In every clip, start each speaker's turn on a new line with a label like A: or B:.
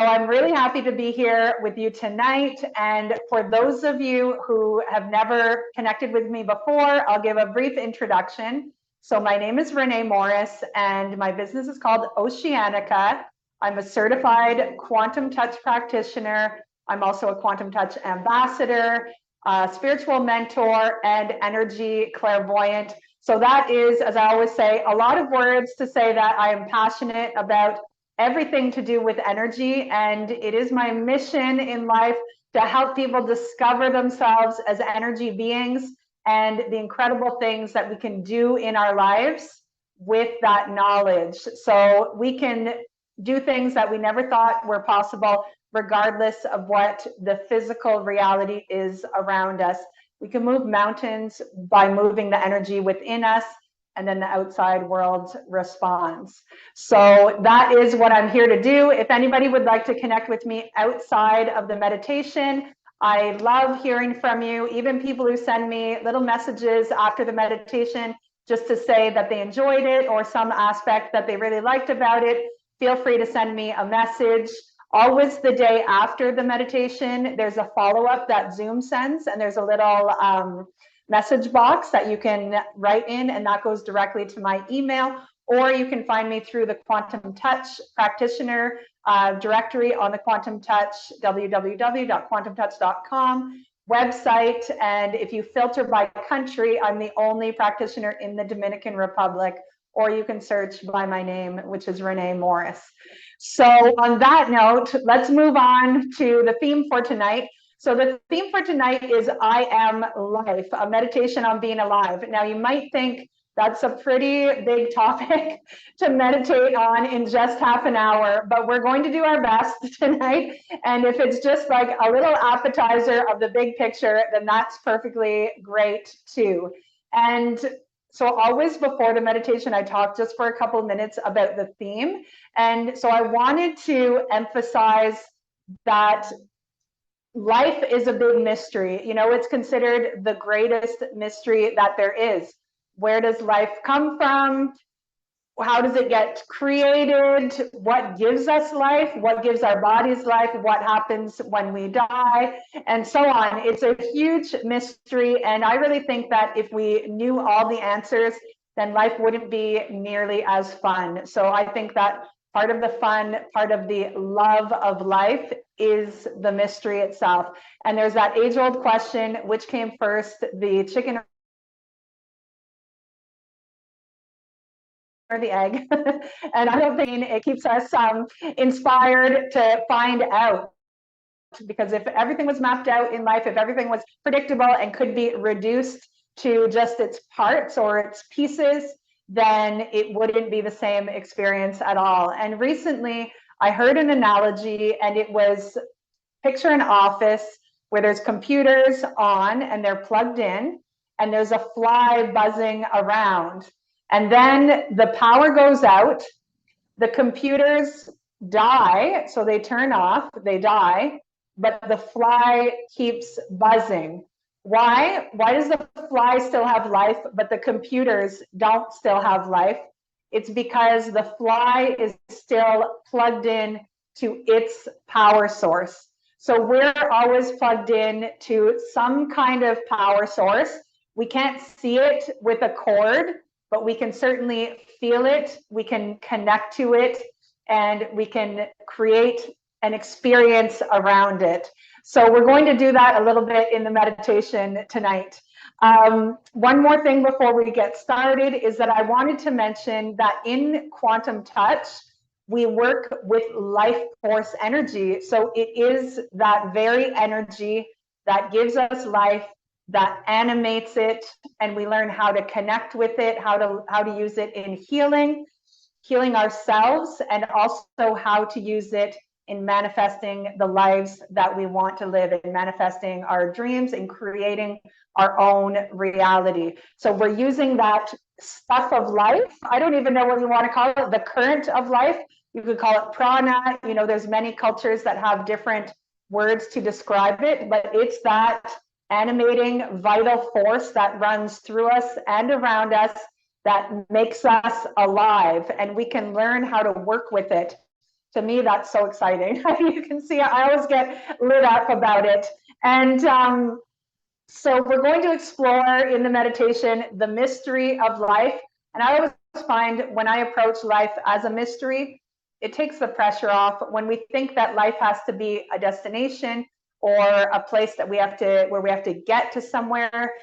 A: I'm really happy to be here with you tonight. And for those of you who have never connected with me before, I'll give a brief introduction. So my name is Renée Morris, and my business is called Oceanica. I'm a certified quantum touch practitioner. I'm also a quantum touch ambassador, a spiritual mentor, and energy clairvoyant. So that is, as I always say, a lot of words to say that I am passionate about everything to do with energy, and it is my mission in life to help people discover themselves as energy beings and the incredible things that we can do in our lives with that knowledge. So we can do things that we never thought were possible, regardless of what the physical reality is around us. We can move mountains by moving the energy within us, and then the outside world responds. So that is what I'm here to do. If anybody would like to connect with me outside of the meditation, I love hearing from you, even people who send me little messages after the meditation just to say that they enjoyed it or some aspect that they really liked about it. Feel free to send me a message. Always the day after the meditation, there's a follow-up that Zoom sends, and there's a little message box that you can write in, and that goes directly to my email, or you can find me through the Quantum Touch Practitioner directory on the Quantum Touch, www.quantumtouch.com website. And if you filter by country, I'm the only practitioner in the Dominican Republic, or you can search by my name, which is Renée Morris. So on that note, let's move on to the theme for tonight. So the theme for tonight is I Am Life, a meditation on being alive. Now you might think that's a pretty big topic to meditate on in just half an hour, but we're going to do our best tonight. And if it's just like a little appetizer of the big picture, then that's perfectly great too. And so always before the meditation, I talk just for a couple of minutes about the theme. And so I wanted to emphasize that life is a big mystery. You know, it's considered the greatest mystery that there is. Where does life come from? How does it get created? What gives us life? What gives our bodies life? What happens when we die? And so on. It's a huge mystery. And I really think that if we knew all the answers, then life wouldn't be nearly as fun. So I think that part of the fun, part of the love of life is the mystery itself. And there's that age-old question, which came first, the chicken or the egg? And I don't think it keeps us inspired to find out. Because if everything was mapped out in life, if everything was predictable and could be reduced to just its parts or its pieces, then it wouldn't be the same experience at all. And recently I heard an analogy, and it was, picture an office where there's computers on and they're plugged in, and there's a fly buzzing around. And then the power goes out, the computers die, so they turn off, they die, but the fly keeps buzzing. Why? Why does the fly still have life, but the computers don't still have life? It's because the fly is still plugged in to its power source. So we're always plugged in to some kind of power source. We can't see it with a cord, but we can certainly feel it, we can connect to it, and we can create an experience around it. So we're going to do that a little bit in the meditation tonight. One more thing before we get started is that I wanted to mention that in Quantum Touch, we work with life force energy. So it is that very energy that gives us life, that animates it, and we learn how to connect with it, how to use it in healing ourselves, and also how to use it in manifesting the lives that we want to live, in manifesting our dreams, and creating our own reality. So we're using that stuff of life. I don't even know what you want to call it, the current of life. You could call it prana. You know, there's many cultures that have different words to describe it, but it's that animating vital force that runs through us and around us that makes us alive, and we can learn how to work with it To me, that's so exciting. You can see I always get lit up about it. And so we're going to explore in the meditation the mystery of life. And I always find when I approach life as a mystery, it takes the pressure off. When we think that life has to be a destination or a place that we have to, where we have to get to somewhere,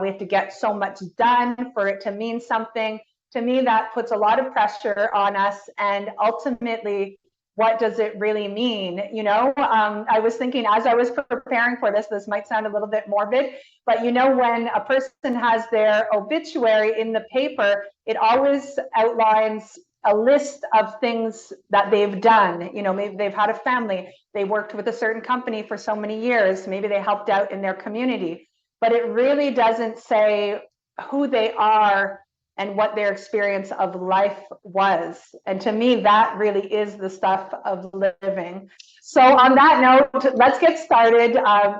A: we have to get so much done for it to mean something. To me, that puts a lot of pressure on us, and ultimately, what does it really mean? You know, I was thinking as I was preparing for this might sound a little bit morbid, but you know, when a person has their obituary in the paper, it always outlines a list of things that they've done. You know, maybe they've had a family, they worked with a certain company for so many years, maybe they helped out in their community, but it really doesn't say who they are and what their experience of life was. And to me, that really is the stuff of living. So on that note, let's get started.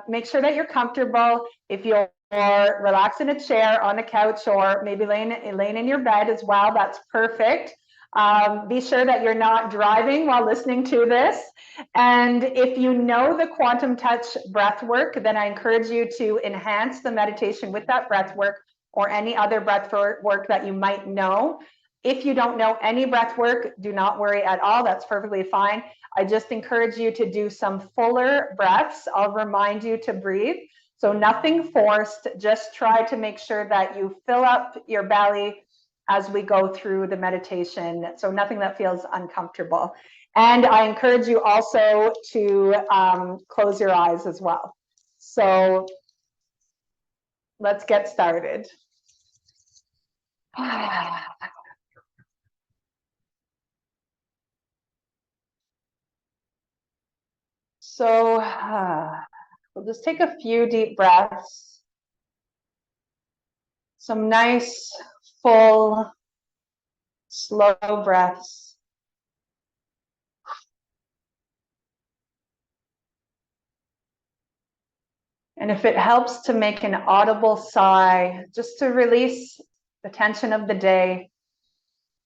A: Make sure that you're comfortable. If you're relaxed in a chair, on a couch, or maybe laying in your bed as well, that's perfect. Be sure that you're not driving while listening to this. And if you know the quantum touch breath work, then I encourage you to enhance the meditation with that breath work, or any other breath work that you might know. If you don't know any breath work, do not worry at all. That's perfectly fine. I just encourage you to do some fuller breaths. I'll remind you to breathe. So nothing forced, just try to make sure that you fill up your belly as we go through the meditation. So nothing that feels uncomfortable. And I encourage you also to close your eyes as well. So let's get started. So we'll just take a few deep breaths. Some nice, full, slow breaths. And if it helps to make an audible sigh, just to release the tension of the day,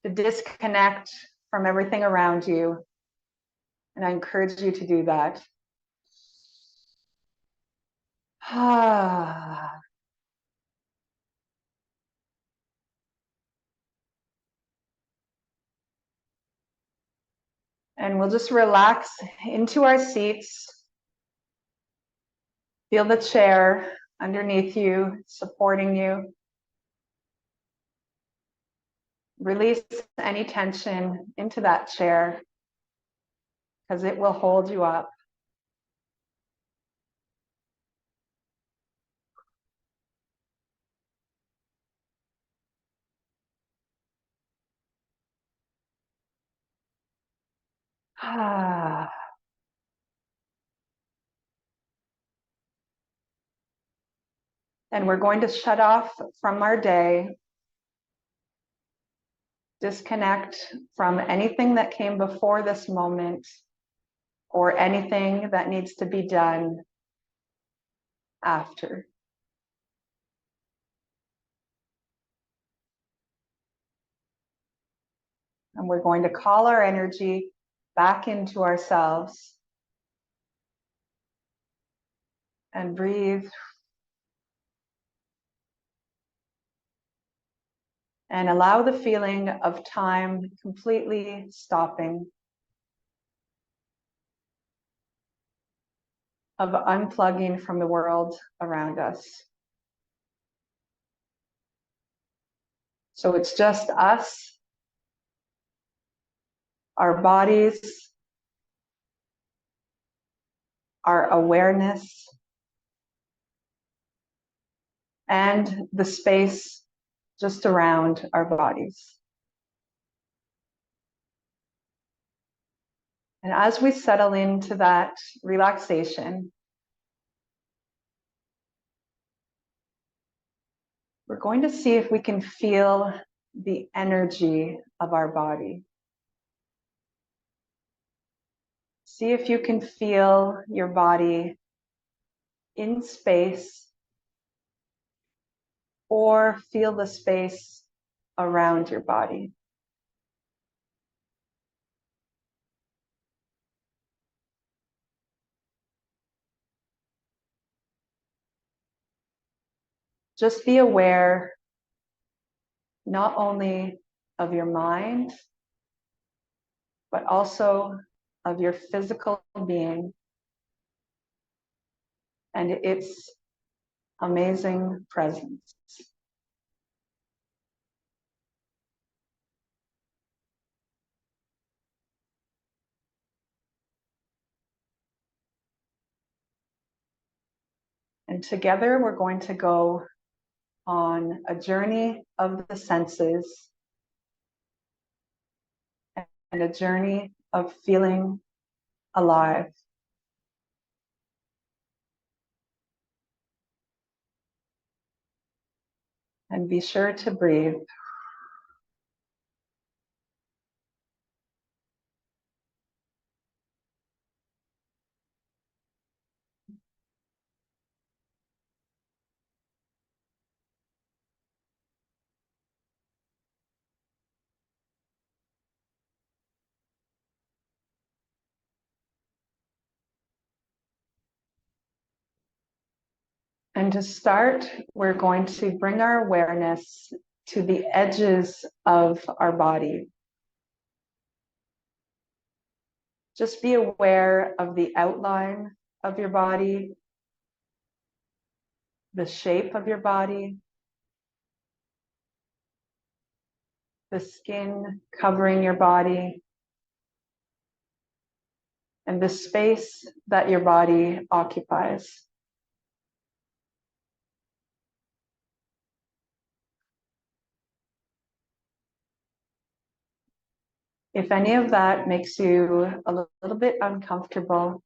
A: to disconnect from everything around you. And I encourage you to do that. And we'll just relax into our seats. Feel the chair underneath you, supporting you. Release any tension into that chair, because it will hold you up. And we're going to shut off from our day, disconnect from anything that came before this moment or anything that needs to be done after. And we're going to call our energy back into ourselves and breathe. And allow the feeling of time completely stopping, of unplugging from the world around us. So it's just us, our bodies, our awareness, and the space just around our bodies. And as we settle into that relaxation, we're going to see if we can feel the energy of our body. See if you can feel your body in space, or feel the space around your body. Just be aware not only of your mind, but also of your physical being and its amazing presence. And together we're going to go on a journey of the senses and a journey of feeling alive. And be sure to breathe. And to start, we're going to bring our awareness to the edges of our body. Just be aware of the outline of your body, the shape of your body, the skin covering your body, and the space that your body occupies. If any of that makes you a little bit uncomfortable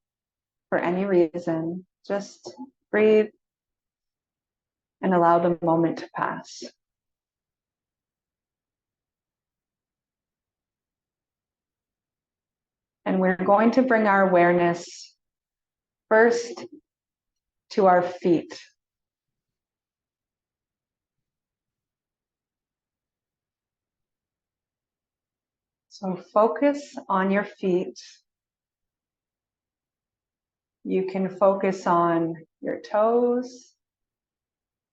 A: for any reason, just breathe and allow the moment to pass. And we're going to bring our awareness first to our feet. So focus on your feet. You can focus on your toes,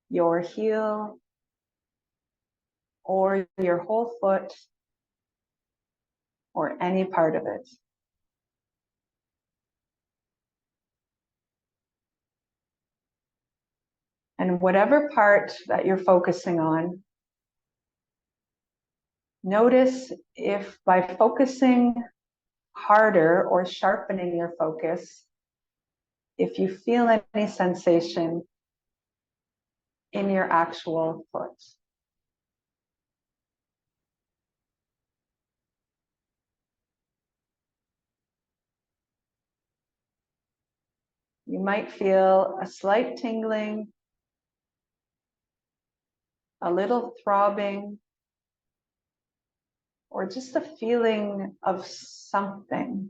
A: your heel, or your whole foot, or any part of it. And whatever part that you're focusing on, notice if by focusing harder or sharpening your focus, if you feel any sensation in your actual foot. You might feel a slight tingling, a little throbbing, or just a feeling of something.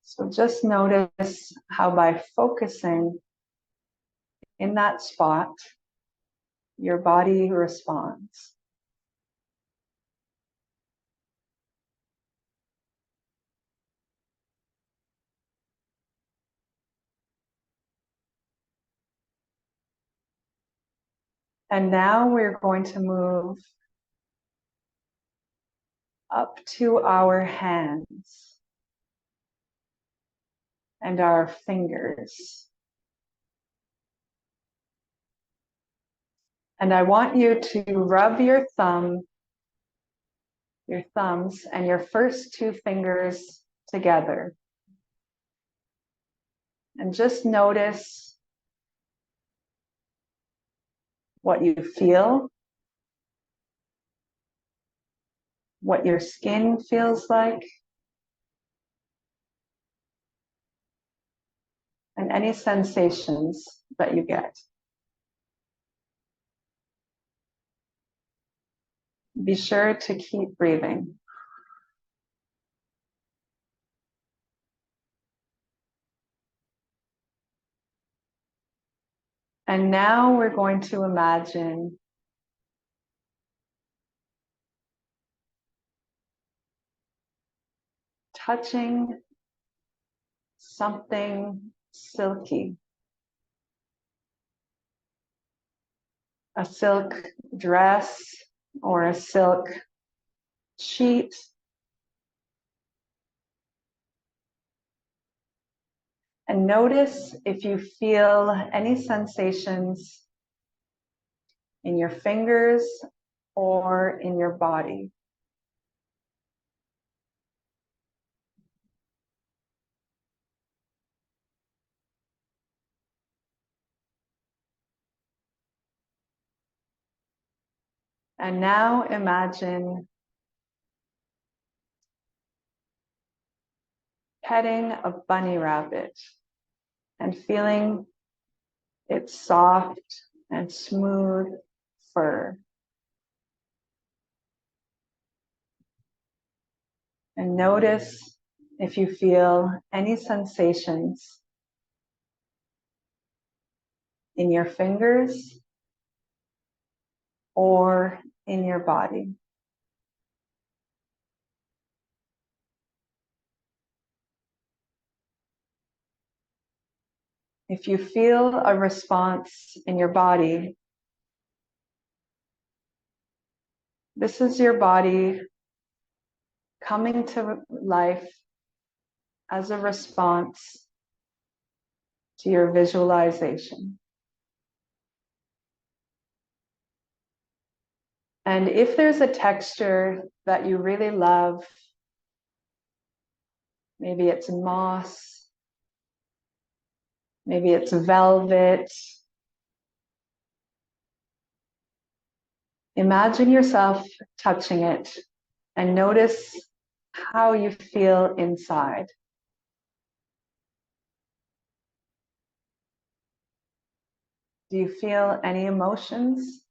A: So just notice how by focusing in that spot, your body responds. And now we're going to move up to our hands and our fingers. And I want you to rub your thumbs and your first two fingers together. And just notice what you feel, what your skin feels like, and any sensations that you get. Be sure to keep breathing. And now we're going to imagine touching something silky. a silk dress or a silk sheet. And notice if you feel any sensations in your fingers or in your body. And now imagine petting a bunny rabbit and feeling its soft and smooth fur. And notice if you feel any sensations in your fingers or in your body. If you feel a response in your body, this is your body coming to life as a response to your visualization. And if there's a texture that you really love, maybe it's moss, maybe it's velvet, imagine yourself touching it and notice how you feel inside. Do you feel any emotions?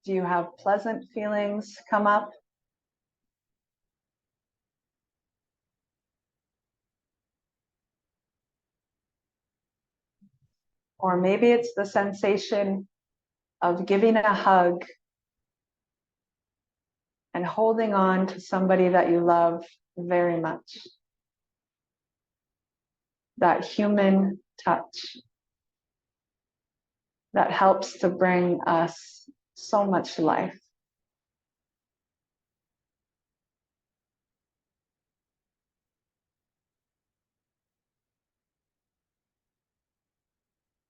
A: Do you have pleasant feelings come up? Or maybe it's the sensation of giving a hug and holding on to somebody that you love very much. That human touch that helps to bring us so much life.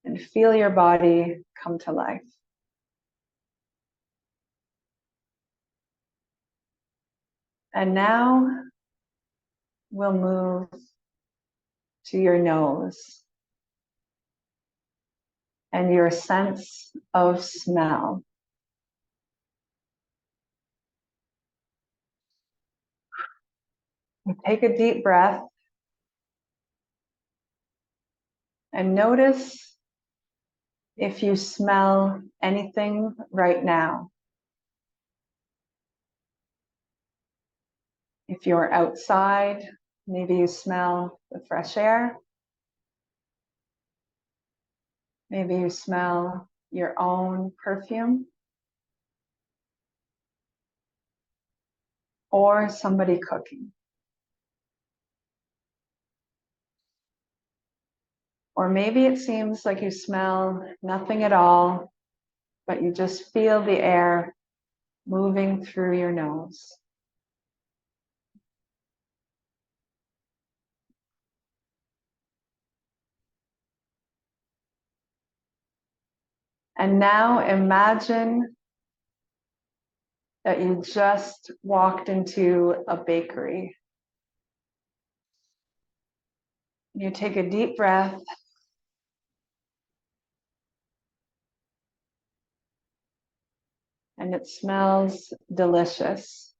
A: And feel your body come to life. And now we'll move to your nose and your sense of smell. Take a deep breath and notice if you smell anything right now. If you're outside, maybe you smell the fresh air. Maybe you smell your own perfume or somebody cooking. Or maybe it seems like you smell nothing at all, but you just feel the air moving through your nose. And now imagine that you just walked into a bakery. You take a deep breath and it smells delicious.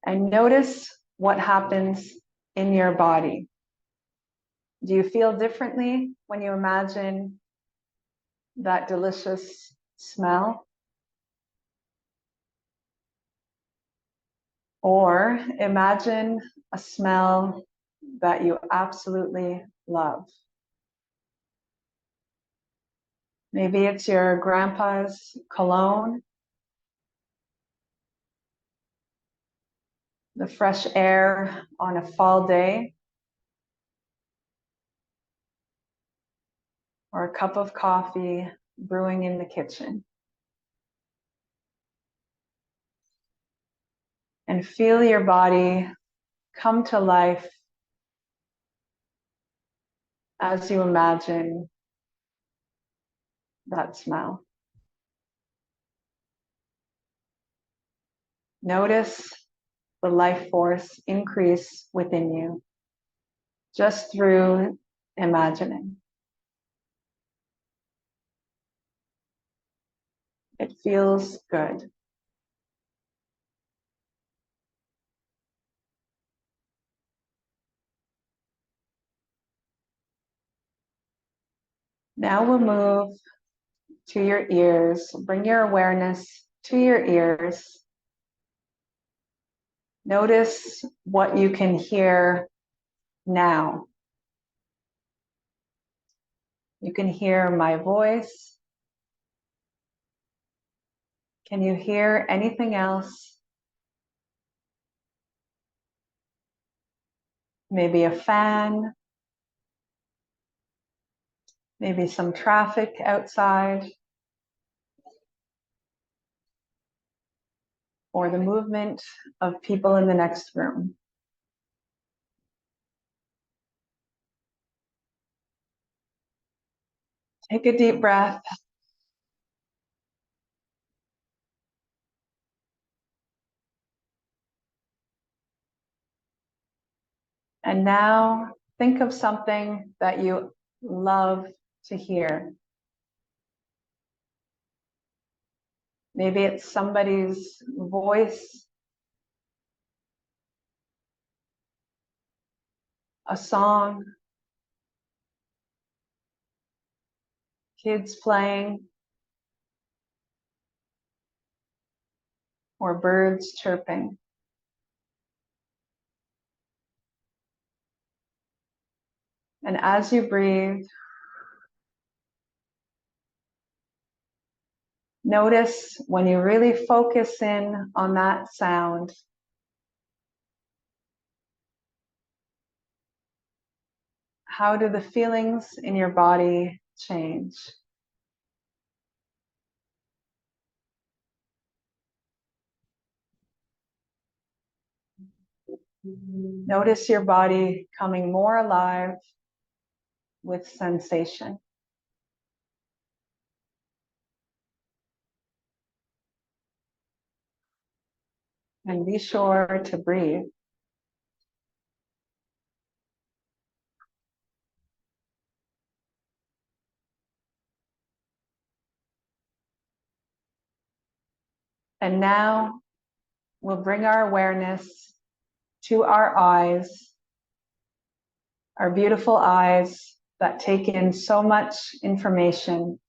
A: And notice what happens in your body. Do you feel differently when you imagine that delicious smell? Or imagine a smell that you absolutely love. Maybe it's your grandpa's cologne, the fresh air on a fall day. or a cup of coffee brewing in the kitchen. And feel your body come to life as you imagine that smell. Notice the life force increase within you just through imagining. It feels good. Now we'll move to your ears. Bring your awareness to your ears. Notice what you can hear now. You can hear my voice. Can you hear anything else? Maybe a fan, maybe some traffic outside, or the movement of people in the next room. Take a deep breath. And now think of something that you love to hear. Maybe it's somebody's voice, a song, kids playing, or birds chirping. And as you breathe, notice when you really focus in on that sound, how do the feelings in your body change? Notice your body coming more alive with sensation. And be sure to breathe. And now we'll bring our awareness to our eyes, our beautiful eyes that take in so much information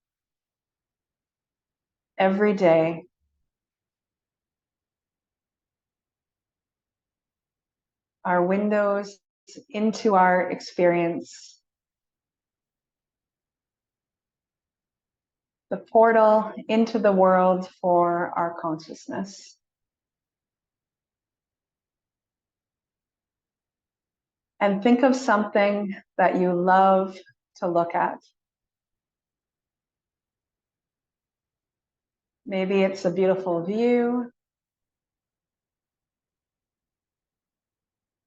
A: every day. Our windows into our experience. The portal into the world for our consciousness. And think of something that you love to look at. Maybe it's a beautiful view.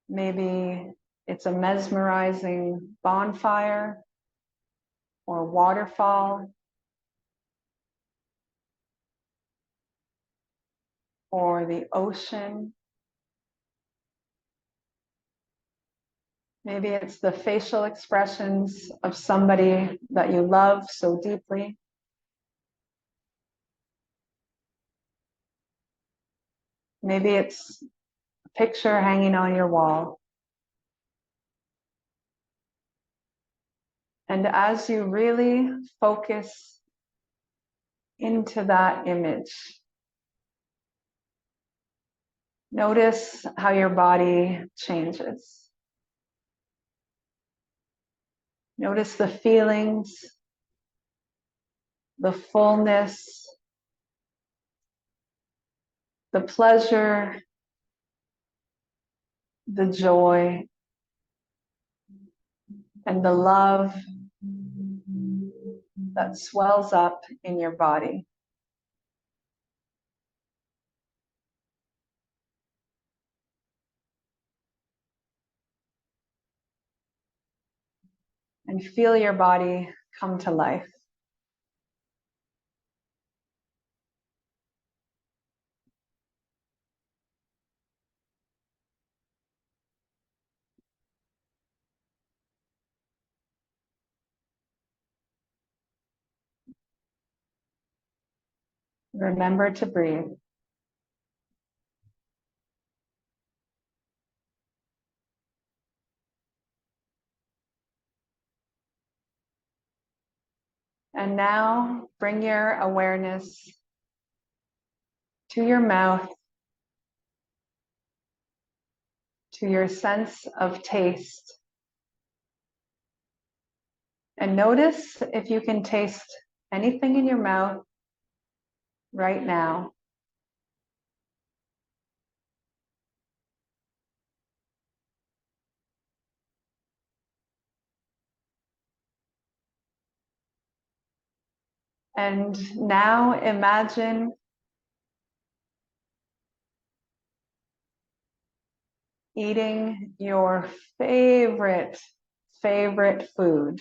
A: Maybe it's a mesmerizing bonfire or waterfall or the ocean. Maybe it's the facial expressions of somebody that you love so deeply. Maybe it's a picture hanging on your wall. And as you really focus into that image, notice how your body changes. Notice the feelings, the fullness, the pleasure, the joy, and the love that swells up in your body. And feel your body come to life. Remember to breathe. And now bring your awareness to your mouth, to your sense of taste. And notice if you can taste anything in your mouth right now. And now imagine eating your favorite food.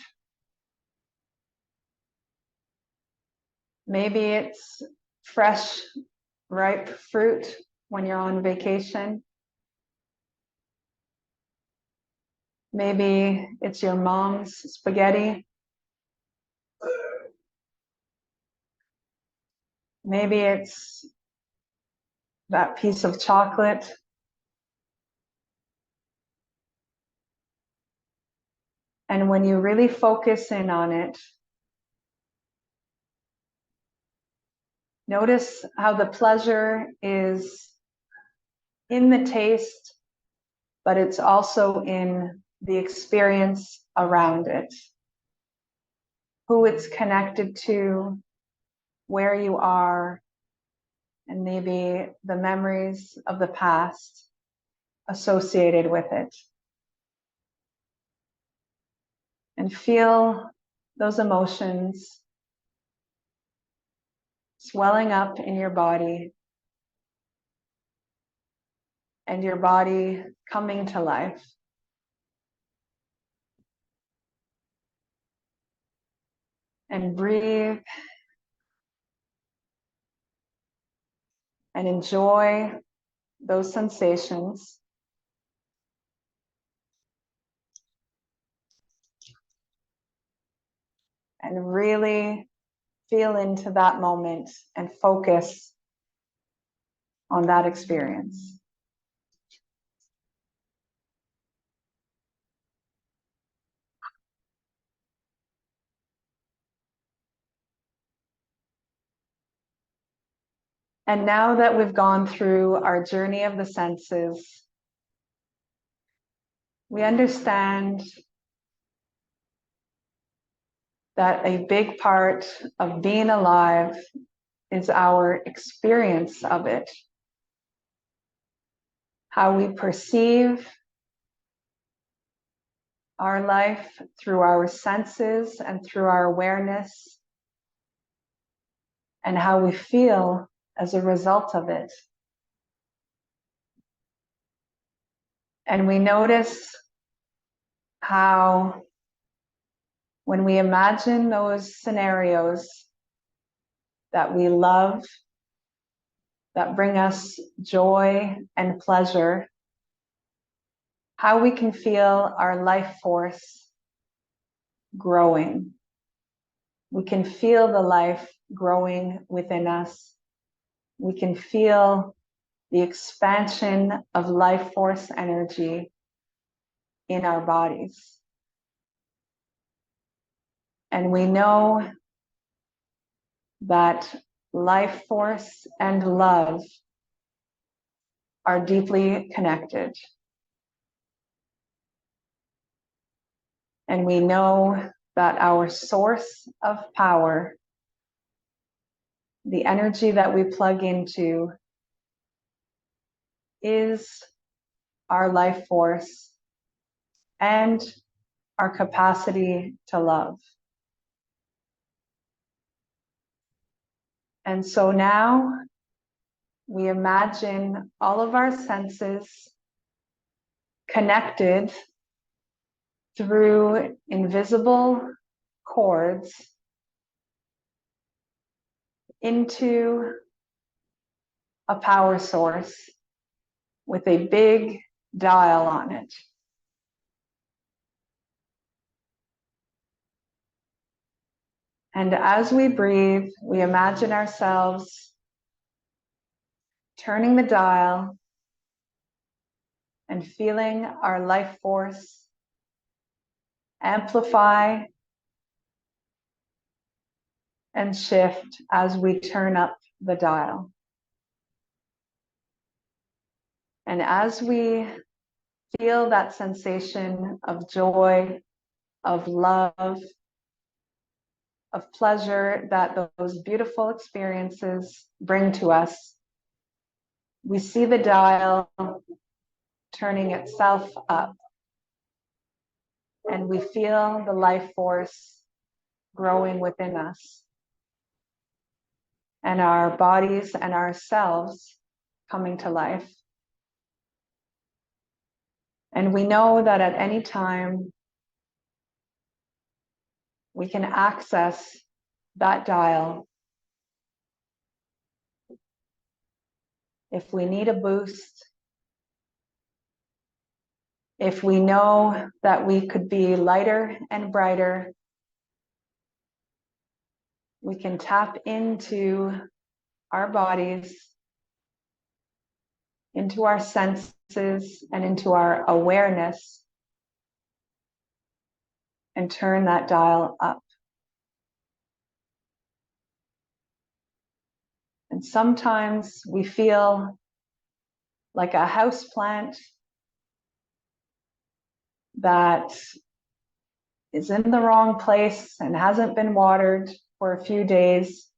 A: Maybe it's fresh, ripe fruit when you're on vacation. Maybe it's your mom's spaghetti. Maybe it's that piece of chocolate. And when you really focus in on it, notice how the pleasure is in the taste, but it's also in the experience around it. Who it's connected to, where you are, and maybe the memories of the past associated with it. And feel those emotions swelling up in your body and your body coming to life. And breathe and enjoy those sensations. And really feel into that moment and focus on that experience. And now that we've gone through our journey of the senses, we understand that a big part of being alive is our experience of it. How we perceive our life through our senses and through our awareness, and how we feel as a result of it. And we notice how when we imagine those scenarios that we love, that bring us joy and pleasure, how we can feel our life force growing. We can feel the life growing within us. We can feel the expansion of life force energy in our bodies. And we know that life force and love are deeply connected. And we know that our source of power, the energy that we plug into, is our life force and our capacity to love. And so now we imagine all of our senses connected through invisible cords into a power source with a big dial on it. And as we breathe, we imagine ourselves turning the dial and feeling our life force amplify and shift as we turn up the dial. And as we feel that sensation of joy, of love, of pleasure that those beautiful experiences bring to us, we see the dial turning itself up, and we feel the life force growing within us, and our bodies and ourselves coming to life. And we know that at any time we can access that dial if we need a boost, if we know that we could be lighter and brighter. We can tap into our bodies, into our senses, and into our awareness, and turn that dial up. And sometimes we feel like a house plant that is in the wrong place and hasn't been watered for a few days.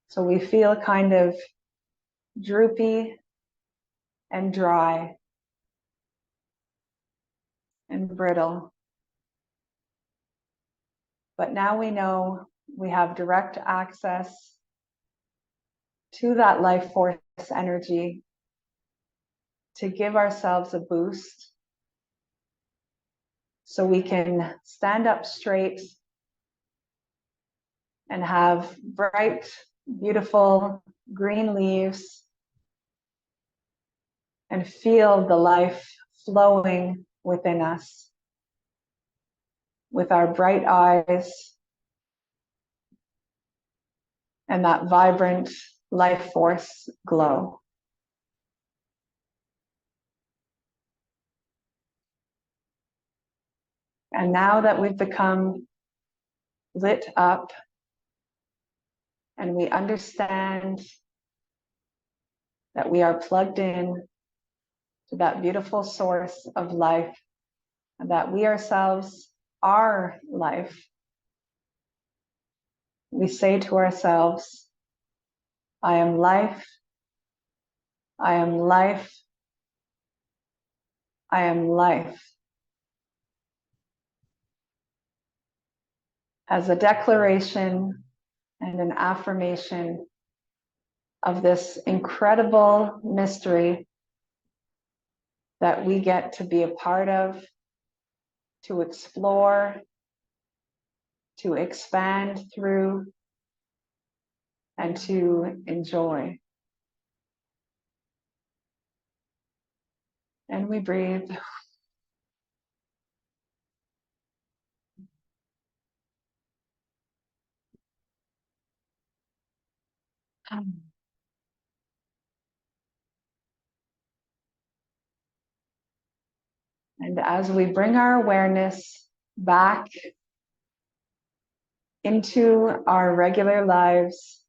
A: So we feel kind of droopy and dry and brittle. But now we know we have direct access to that life force energy to give ourselves a boost so we can stand up straight and have bright, beautiful green leaves and feel the life flowing within us with our bright eyes and that vibrant life force glow. And now that we've become lit up and we understand that we are plugged in to that beautiful source of life, and that we ourselves are life, we say to ourselves, I am life, I am life, I am life. As a declaration and an affirmation of this incredible mystery that we get to be a part of, to explore, to expand through, and to enjoy. And we breathe. And as we bring our awareness back into our regular lives,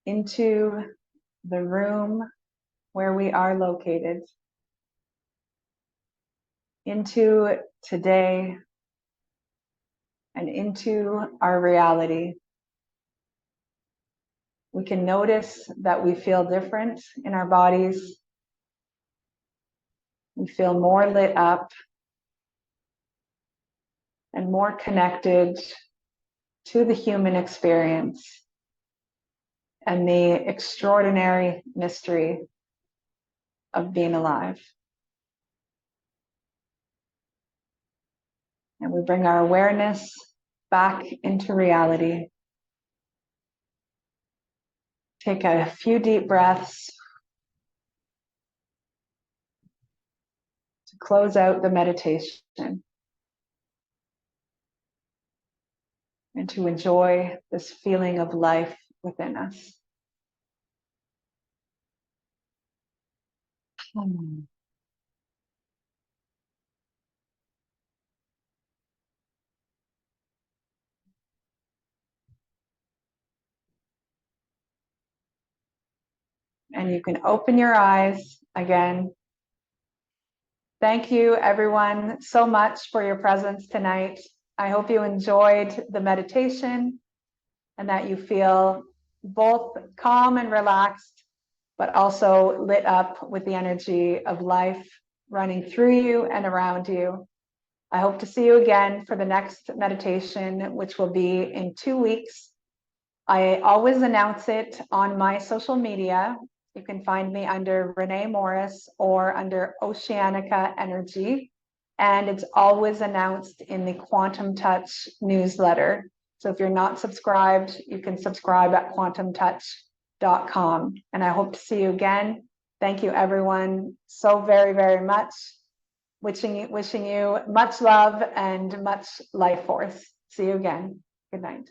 A: into the room where we are located, into today, and into our reality, we can notice that we feel different in our bodies. We feel more lit up and more connected to the human experience. and the extraordinary mystery of being alive. And we bring our awareness back into reality. Take a few deep breaths to close out the meditation and to enjoy this feeling of life within us. And you can open your eyes again. Thank you, everyone, so much for your presence tonight. I hope you enjoyed the meditation and that you feel both calm and relaxed, but also lit up with the energy of life running through you and around you. I hope to see you again for the next meditation, which will be in 2 weeks. I always announce it on my social media. You can find me under Renée Morris or under Oceanica Energy. And it's always announced in the Quantum Touch newsletter. So if you're not subscribed, you can subscribe at quantumtouch.com. And I hope to see you again. Thank you, everyone, so very, very much. Wishing you much love and much life force. See you again. Good night.